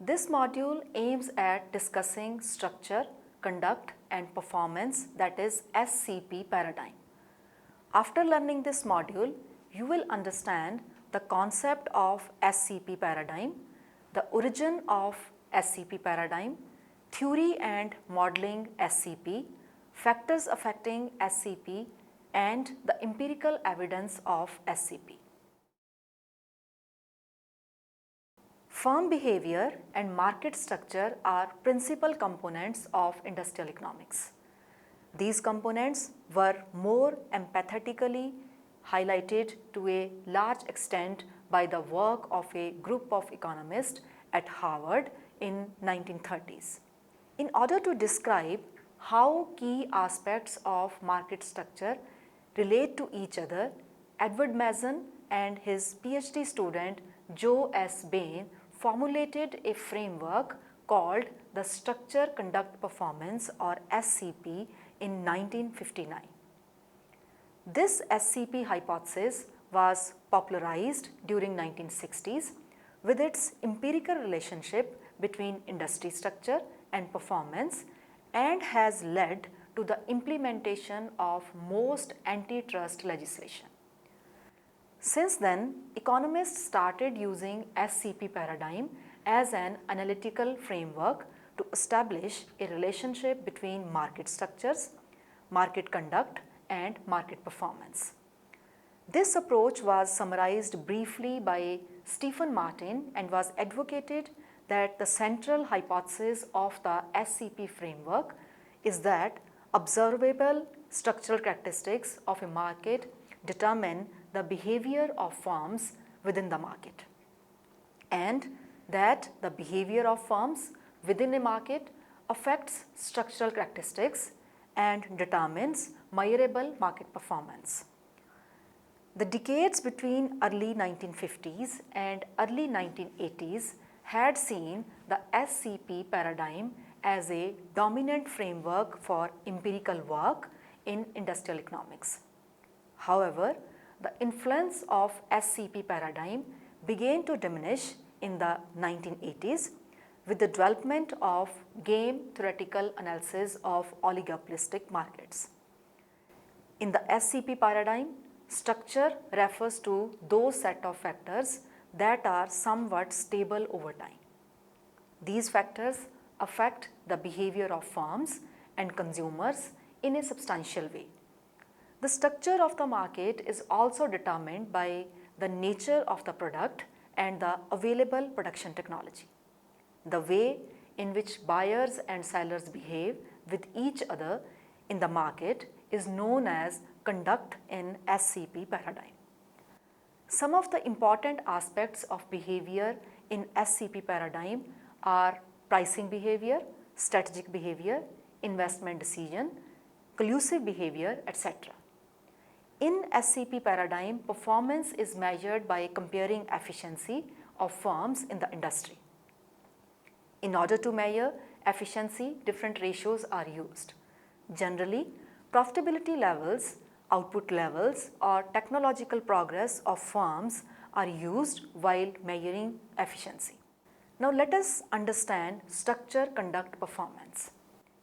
This module aims at discussing structure, conduct and performance, that is SCP paradigm. After learning this module, you will understand the concept of SCP paradigm, the origin of SCP paradigm, theory and modeling SCP, factors affecting SCP and the empirical evidence of SCP. Firm behavior and market structure are principal components of industrial economics. These components were more empathetically highlighted to a large extent by the work of a group of economists at Harvard in 1930s. In order to describe how key aspects of market structure relate to each other, Edward Mason and his PhD student Joe S. Bain formulated a framework called the Structure Conduct Performance or SCP in 1959. This SCP hypothesis was popularized during 1960s with its empirical relationship between industry structure and performance and has led to the implementation of most antitrust legislation. Since then, economists started using SCP paradigm as an analytical framework to establish a relationship between market structures, market conduct and market performance. This approach was summarized briefly by Stephen Martin and was advocated that the central hypothesis of the SCP framework is that observable structural characteristics of a market determine the behavior of firms within the market, and that the behavior of firms within a market affects structural characteristics and determines measurable market performance. The decades between early 1950s and early 1980s had seen the SCP paradigm as a dominant framework for empirical work in industrial economics. However, the influence of SCP paradigm began to diminish in the 1980s with the development of game theoretical analysis of oligopolistic markets. In the SCP paradigm, structure refers to those set of factors that are somewhat stable over time. These factors affect the behavior of firms and consumers in a substantial way. The structure of the market is also determined by the nature of the product and the available production technology. The way in which buyers and sellers behave with each other in the market is known as conduct in SCP paradigm. Some of the important aspects of behavior in SCP paradigm are pricing behavior, strategic behavior, investment decision, collusive behavior, etc. In SCP paradigm, performance is measured by comparing efficiency of firms in the industry. In order to measure efficiency, different ratios are used. Generally, profitability levels, output levels or technological progress of firms are used while measuring efficiency. Now let us understand structure conduct performance.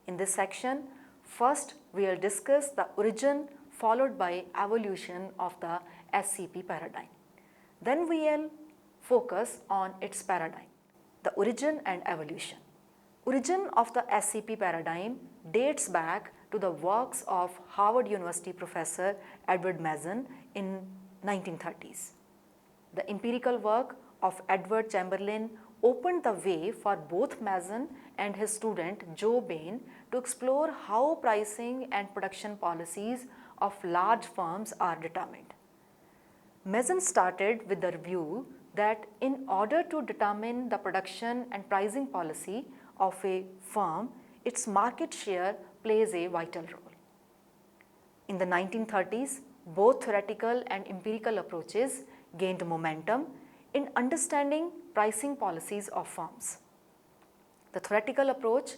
In this section, first we will discuss the origin followed by evolution of the SCP paradigm. Then we will focus on its paradigm, the origin and evolution. Origin of the SCP paradigm dates back to the works of Harvard University professor Edward Mason in 1930s. The empirical work of Edward Chamberlain opened the way for both Mason and his student Joe Bain to explore how pricing and production policies of large firms are determined. Mason started with the view that in order to determine the production and pricing policy of a firm, its market share plays a vital role. In the 1930s, both theoretical and empirical approaches gained momentum in understanding pricing policies of firms. The theoretical approach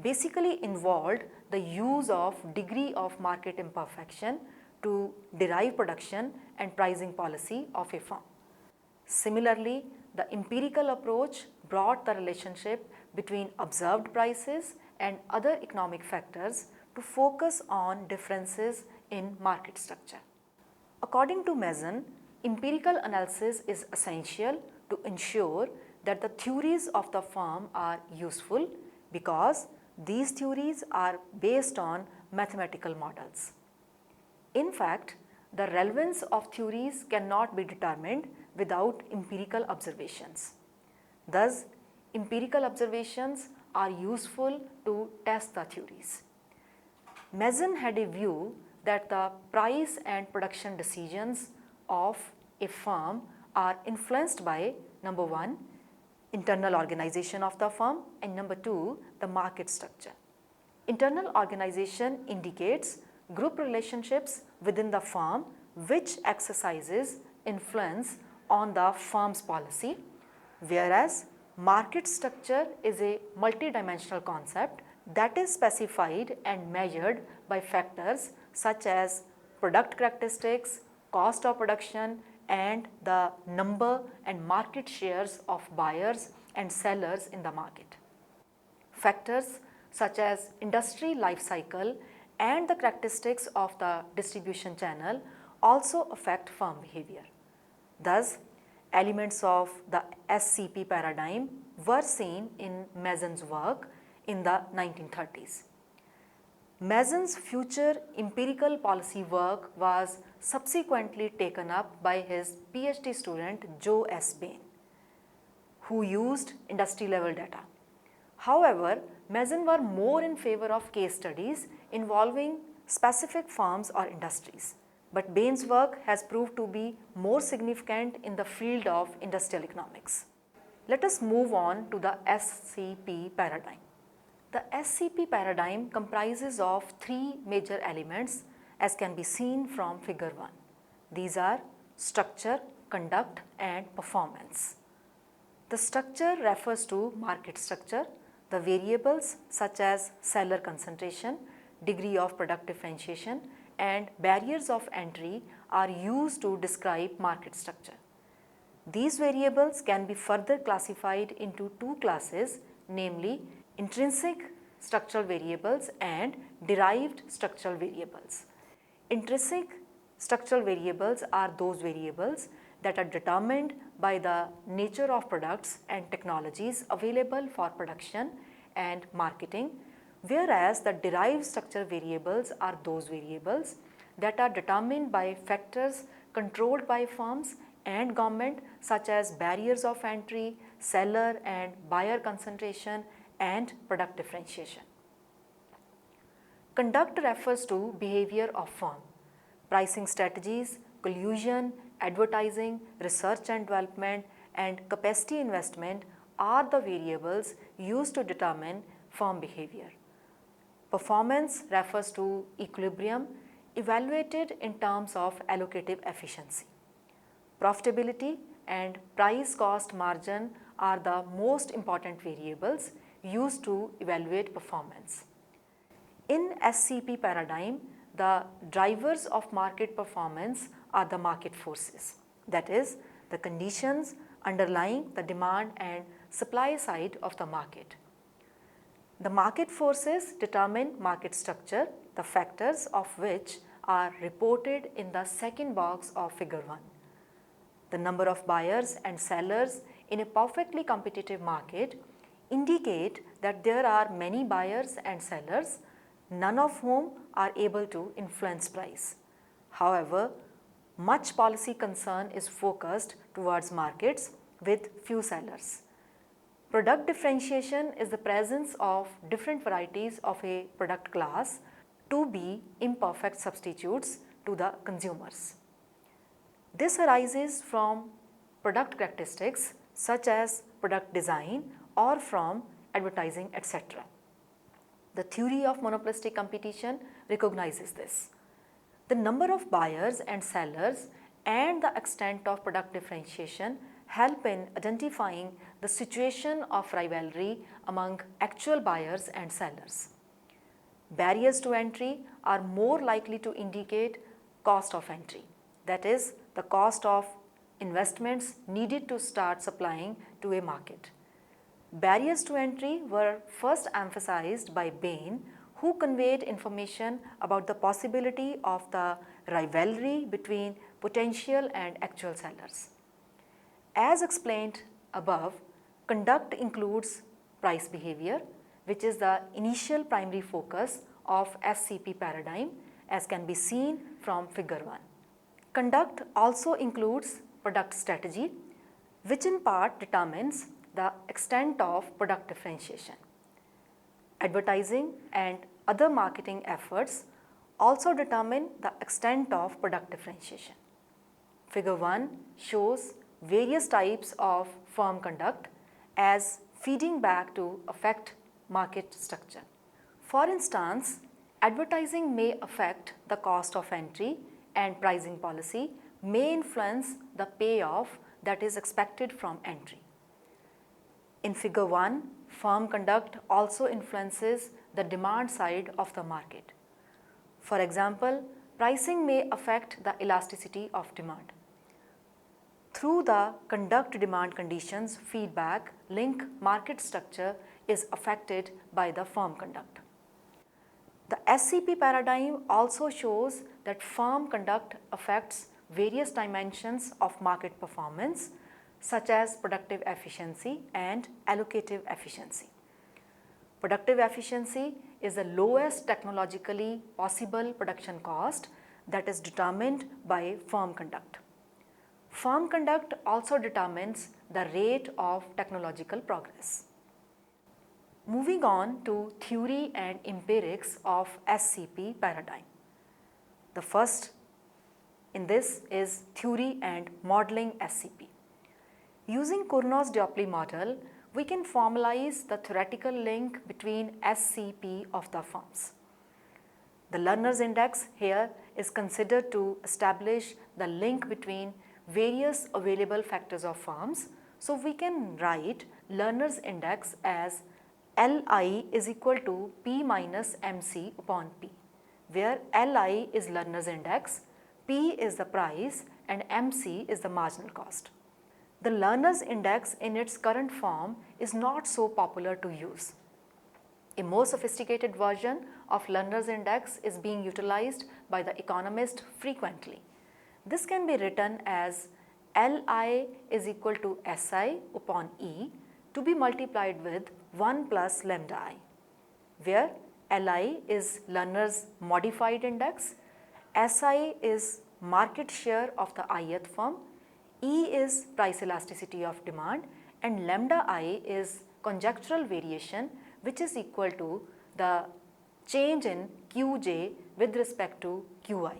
basically involved the use of degree of market imperfection to derive production and pricing policy of a firm. Similarly, the empirical approach brought the relationship between observed prices and other economic factors to focus on differences in market structure. According to Mason, empirical analysis is essential to ensure that the theories of the firm are useful because these theories are based on mathematical models. In fact, the relevance of theories cannot be determined without empirical observations. Thus, empirical observations are useful to test the theories. Mason had a view that the price and production decisions of a firm are influenced by number 1, internal organization of the firm, and number 2, the market structure. Internal organization indicates group relationships within the firm which exercises influence on the firm's policy, whereas market structure is a multidimensional concept that is specified and measured by factors such as product characteristics, cost of production, and the number and market shares of buyers and sellers in the market. Factors such as industry life cycle and the characteristics of the distribution channel also affect firm behavior. Thus, elements of the SCP paradigm were seen in Mason's work in the 1930s. Mason's future empirical policy work was subsequently taken up by his PhD student Joe S. Bain, who used industry level data. However, Mason were more in favor of case studies involving specific firms or industries, but Bain's work has proved to be more significant in the field of industrial economics. Let us move on to the SCP paradigm. The SCP paradigm comprises of 3 major elements as can be seen from figure 1. These are structure, conduct, and performance. The structure refers to market structure. The variables such as seller concentration, degree of product differentiation, and barriers of entry are used to describe market structure. These variables can be further classified into 2 classes, namely intrinsic structural variables and derived structural variables. Intrinsic structural variables are those variables that are determined by the nature of products and technologies available for production and marketing, whereas the derived structural variables are those variables that are determined by factors controlled by firms and government such as barriers of entry, seller and buyer concentration, and product differentiation. Conduct refers to behavior of firm. Pricing strategies, collusion, advertising, research and development, and capacity investment are the variables used to determine firm behavior. Performance refers to equilibrium evaluated in terms of allocative efficiency. Profitability and price cost margin are the most important variables used to evaluate performance. In SCP paradigm, the drivers of market performance are the market forces, that is, the conditions underlying the demand and supply side of the market. The market forces determine market structure, the factors of which are reported in the second box of figure 1. The number of buyers and sellers in a perfectly competitive market indicate that there are many buyers and sellers, none of whom are able to influence price. However, much policy concern is focused towards markets with few sellers. Product differentiation is the presence of different varieties of a product class to be imperfect substitutes to the consumers. This arises from product characteristics such as product design or from advertising, etc. The theory of monopolistic competition recognizes this. The number of buyers and sellers and the extent of product differentiation help in identifying the situation of rivalry among actual buyers and sellers. Barriers to entry are more likely to indicate cost of entry, that is, the cost of investments needed to start supplying to a market. Barriers to entry were first emphasized by Bain, who conveyed information about the possibility of the rivalry between potential and actual sellers. As explained above, conduct includes price behavior, which is the initial primary focus of SCP paradigm, as can be seen from figure 1. Conduct also includes product strategy, which in part determines the extent of product differentiation. Advertising and other marketing efforts also determine the extent of product differentiation. Figure 1 shows various types of firm conduct as feeding back to affect market structure. For instance, advertising may affect the cost of entry and pricing policy may influence the payoff that is expected from entry. In figure 1, firm conduct also influences the demand side of the market. For example, pricing may affect the elasticity of demand. Through the conduct demand conditions feedback link, market structure is affected by the firm conduct. The SCP paradigm also shows that firm conduct affects various dimensions of market performance, such as productive efficiency and allocative efficiency. Productive efficiency is the lowest technologically possible production cost that is determined by firm conduct. Firm conduct also determines the rate of technological progress. Moving on to theory and empirics of SCP paradigm. The first in this is theory and modeling SCP. Using Cournot's-Dioply model, we can formalize the theoretical link between SCP of the firms. The learner's index here is considered to establish the link between various available factors of firms. So we can write learner's index as Li is equal to P minus MC upon P, where Li is learner's index, P is the price and MC is the marginal cost. The learner's index in its current form is not so popular to use. A more sophisticated version of learner's index is being utilized by the economist frequently. This can be written as Li is equal to Si upon E to be multiplied with 1 plus lambda I, where Li is learner's modified index, Si is market share of the ith firm, E is price elasticity of demand, and lambda I is conjectural variation, which is equal to the change in Qj with respect to Qi.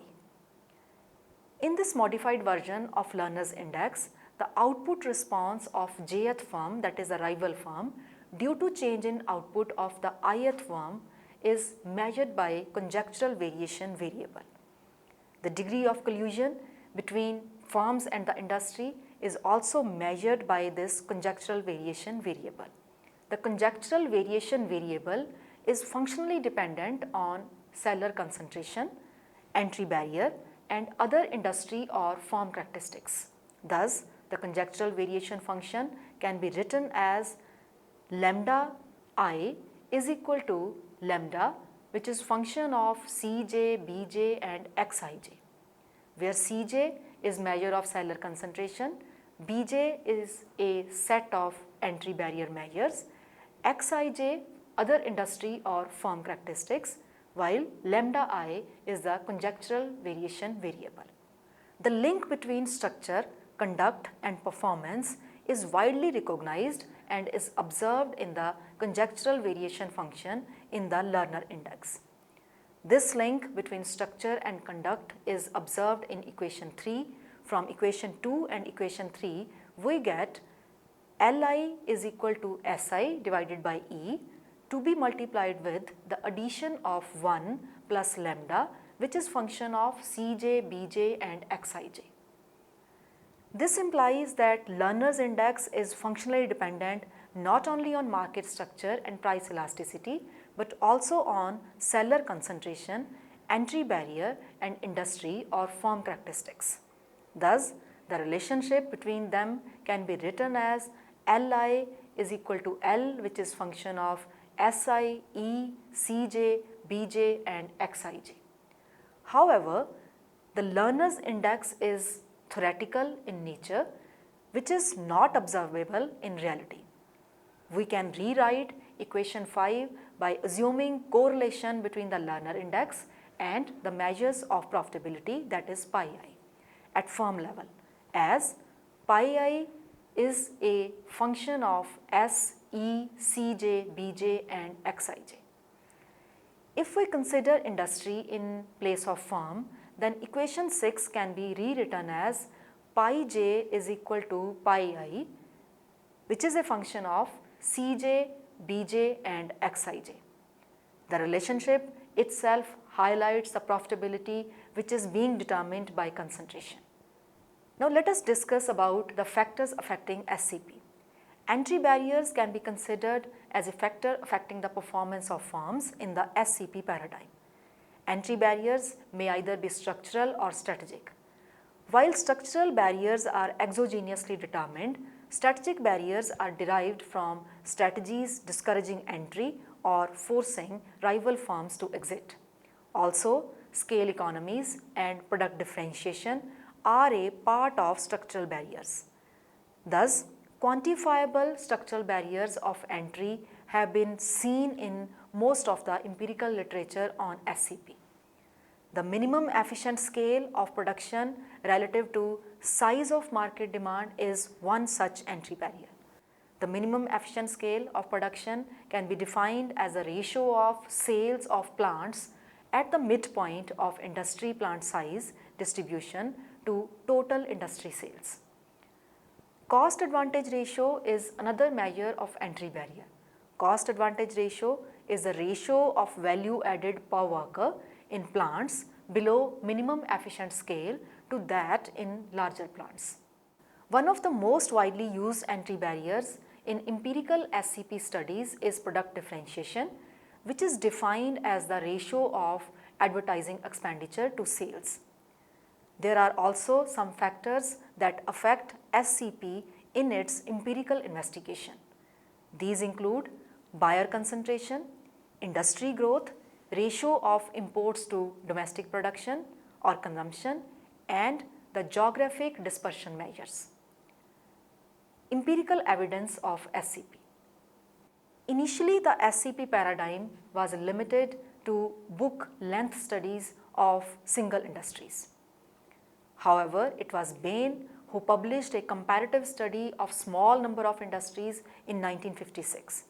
In this modified version of learner's index, the output response of jth firm, that is a rival firm, due to change in output of the ith firm is measured by conjectural variation variable. The degree of collusion between firms and the industry is also measured by this conjectural variation variable. The conjectural variation variable is functionally dependent on seller concentration, entry barrier, and other industry or firm characteristics. Thus, the conjectural variation function can be written as lambda I is equal to lambda, which is function of Cj, Bj and Xij, where Cj is measure of seller concentration, Bj is a set of entry barrier measures, Xij other industry or firm characteristics, while lambda I is the conjectural variation variable. The link between structure, conduct and performance is widely recognized and is observed in the conjectural variation function in the learner index. This link between structure and conduct is observed in equation 3. From equation 2 and equation 3, we get Li is equal to Si divided by E to be multiplied with the addition of 1 plus lambda, which is function of Cj, Bj and Xij. This implies that learner's index is functionally dependent not only on market structure and price elasticity, but also on seller concentration, entry barrier and industry or firm characteristics. Thus, the relationship between them can be written as Li is equal to L, which is function of Si, E, Cj, Bj and Xij. However, the learner's index is theoretical in nature, which is not observable in reality. We can rewrite equation 5 by assuming correlation between the learner index and the measures of profitability, that is pi I, at firm level, as pi I is a function of S, E, Cj, Bj and Xij. If we consider industry in place of firm, then equation 6 can be rewritten as pi j is equal to pi I, which is a function of Cj, Bj and Xij. The relationship itself highlights the profitability which is being determined by concentration. Now let us discuss about the factors affecting SCP. Entry barriers can be considered as a factor affecting the performance of firms in the SCP paradigm. Entry barriers may either be structural or strategic. While structural barriers are exogenously determined, strategic barriers are derived from strategies discouraging entry or forcing rival firms to exit. Also, scale economies and product differentiation are a part of structural barriers. Thus, quantifiable structural barriers of entry have been seen in most of the empirical literature on SCP. The minimum efficient scale of production relative to size of market demand is one such entry barrier. The minimum efficient scale of production can be defined as the ratio of sales of plants at the midpoint of industry plant size distribution to total industry sales. Cost advantage ratio is another measure of entry barrier. Cost advantage ratio is the ratio of value added per worker in plants below minimum efficient scale to that in larger plants. One of the most widely used entry barriers in empirical SCP studies is product differentiation, which is defined as the ratio of advertising expenditure to sales. There are also some factors that affect SCP in its empirical investigation. These include buyer concentration, industry growth, ratio of imports to domestic production or consumption, and the geographic dispersion measures. Empirical evidence of SCP. Initially, the SCP paradigm was limited to book length studies of single industries. However, it was Bain who published a comparative study of small number of industries in 1956.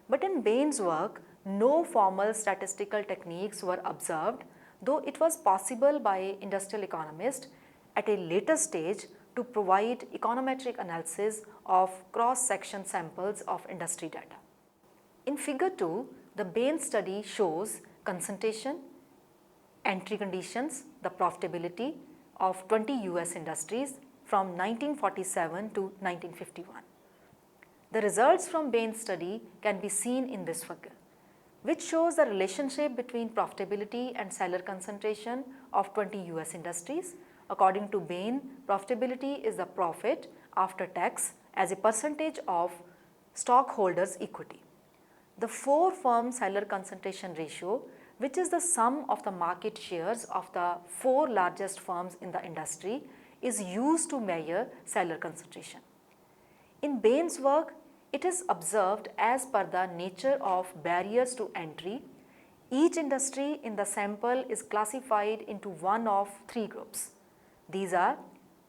But in Bain's work, no formal statistical techniques were observed, though it was possible by industrial economists at a later stage to provide econometric analysis of cross-section samples of industry data. In figure 2, the Bain study shows concentration, entry conditions, the profitability of 20 US industries from 1947 to 1951. The results from Bain's study can be seen in this figure, which shows the relationship between profitability and seller concentration of 20 US industries. According to Bain, profitability is the profit after tax as a percentage of stockholders' equity. The 4-firm seller concentration ratio, which is the sum of the market shares of the 4 largest firms in the industry, is used to measure seller concentration. In Bain's work, it is observed as per the nature of barriers to entry. Each industry in the sample is classified into one of 3 groups. These are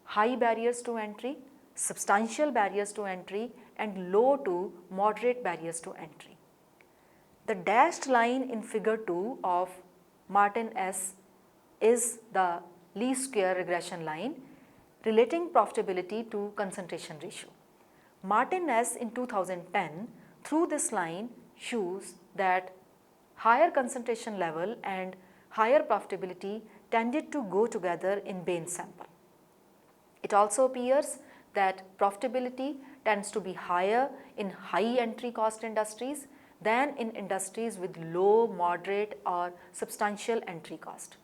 high barriers to entry, substantial barriers to entry, and low to moderate barriers to entry. The dashed line in figure 2 of Martin S is the least square regression line relating profitability to concentration ratio. Martin S in 2010 through this line shows that higher concentration level and higher profitability tended to go together in Bain's sample. It also appears that profitability tends to be higher in high entry cost industries than in industries with low, moderate or substantial entry cost.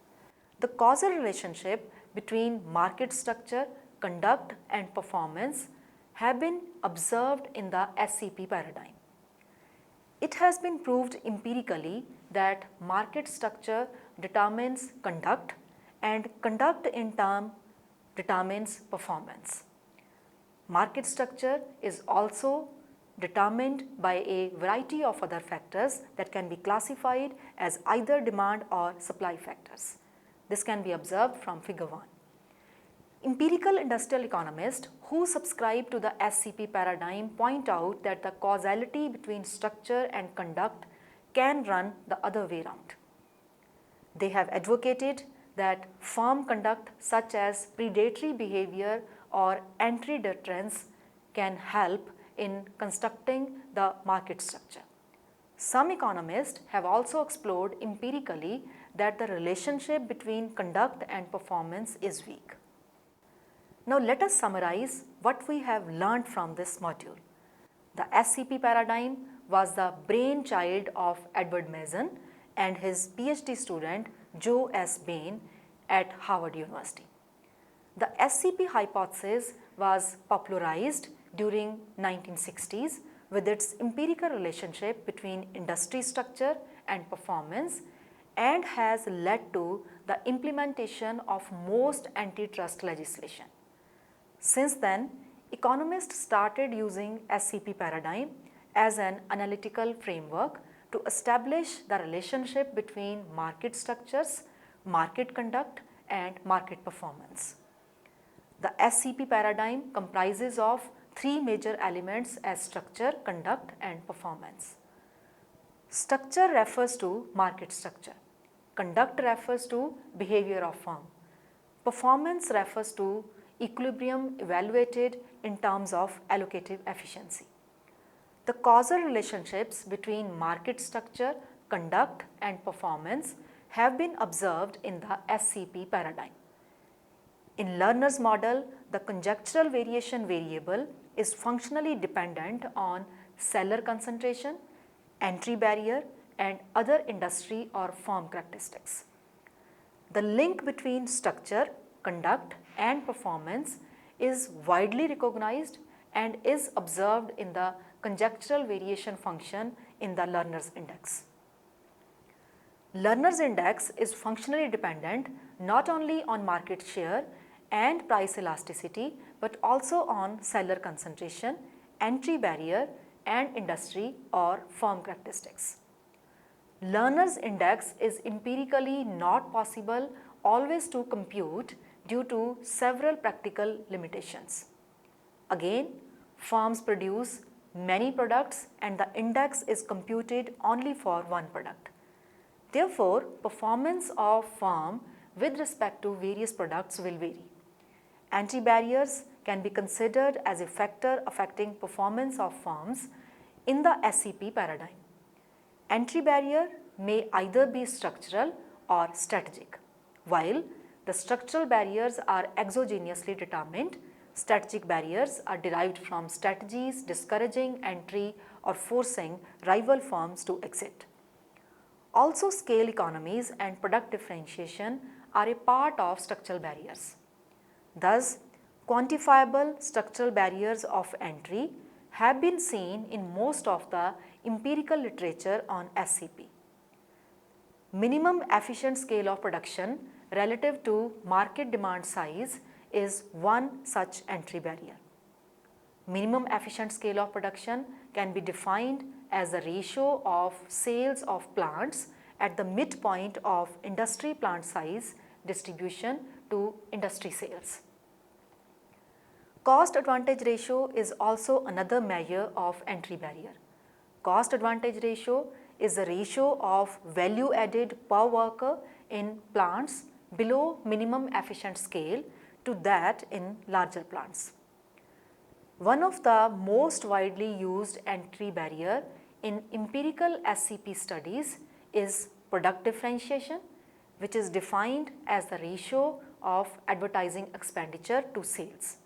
The causal relationship between market structure, conduct and performance have been observed in the SCP paradigm. It has been proved empirically that market structure determines conduct and conduct in turn determines performance. Market structure is also determined by a variety of other factors that can be classified as either demand or supply factors. This can be observed from figure 1. Empirical industrial economists who subscribe to the SCP paradigm point out that the causality between structure and conduct can run the other way around. They have advocated that firm conduct such as predatory behavior or entry deterrence can help in constructing the market structure. Some economists have also explored empirically that the relationship between conduct and performance is weak. Now let us summarize what we have learned from this module. The SCP paradigm was the brainchild of Edward Mason and his PhD student Joe S. Bain at Harvard University. The SCP hypothesis was popularized during 1960s with its empirical relationship between industry structure and performance and has led to the implementation of most antitrust legislation. Since then, economists started using SCP paradigm as an analytical framework to establish the relationship between market structures, market conduct, and market performance. The SCP paradigm comprises of 3 major elements as structure, conduct, and performance. Structure refers to market structure. Conduct refers to behavior of firm. Performance refers to equilibrium evaluated in terms of allocative efficiency. The causal relationships between market structure, conduct, and performance have been observed in the SCP paradigm. In Lerner's model, the conjectural variation variable is functionally dependent on seller concentration, entry barrier, and other industry or firm characteristics. The link between structure, conduct, and performance is widely recognized and is observed in the conjectural variation function in the Lerner's index. Lerner's index is functionally dependent not only on market share and price elasticity but also on seller concentration, entry barrier, and industry or firm characteristics. Lerner's index is empirically not possible always to compute due to several practical limitations. Again, firms produce many products and the index is computed only for one product. Therefore, performance of firm with respect to various products will vary. Entry barriers can be considered as a factor affecting performance of firms in the SCP paradigm. Entry barrier may either be structural or strategic. While the structural barriers are exogenously determined, strategic barriers are derived from strategies discouraging entry or forcing rival firms to exit. Also, scale economies and product differentiation are a part of structural barriers. Thus, quantifiable structural barriers of entry have been seen in most of the empirical literature on SCP. Minimum efficient scale of production relative to market demand size is one such entry barrier. Minimum efficient scale of production can be defined as the ratio of sales of plants at the midpoint of industry plant size distribution to industry sales. Cost advantage ratio is also another measure of entry barrier. Cost advantage ratio is the ratio of value added per worker in plants below minimum efficient scale to that in larger plants. One of the most widely used entry barrier in empirical SCP studies is product differentiation, which is defined as the ratio of advertising expenditure to sales.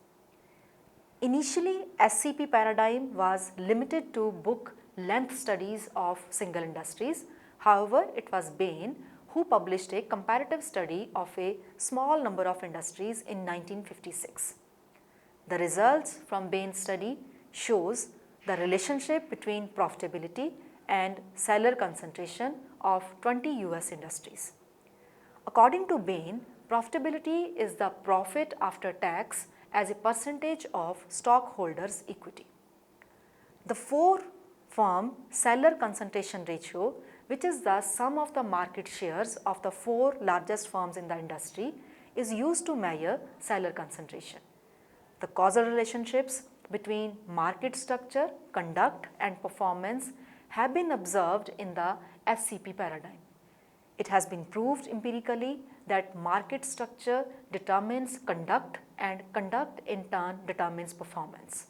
Initially, SCP paradigm was limited to book length studies of single industries. However, it was Bain who published a comparative study of a small number of industries in 1956. The results from Bain study shows the relationship between profitability and seller concentration of 20 US industries. According to Bain, profitability is the profit after tax as a percentage of stockholders' equity. The 4-firm seller concentration ratio, which is the sum of the market shares of the 4 largest firms in the industry, is used to measure seller concentration. The causal relationships between market structure, conduct and performance have been observed in the SCP paradigm. It has been proved empirically that market structure determines conduct and conduct in turn determines performance.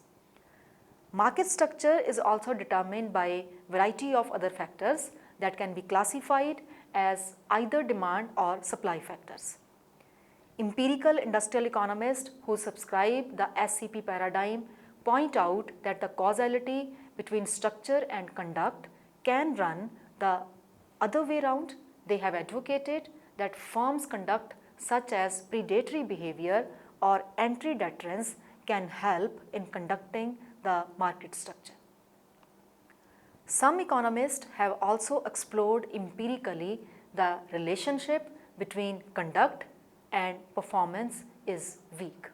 Market structure is also determined by a variety of other factors that can be classified as either demand or supply factors. Empirical industrial economists who subscribe the SCP paradigm point out that the causality between structure and conduct can run the other way around. They have advocated that firms' conduct such as predatory behavior or entry deterrence can help in conducting the market structure. Some economists have also explored empirically the relationship between conduct and performance is weak.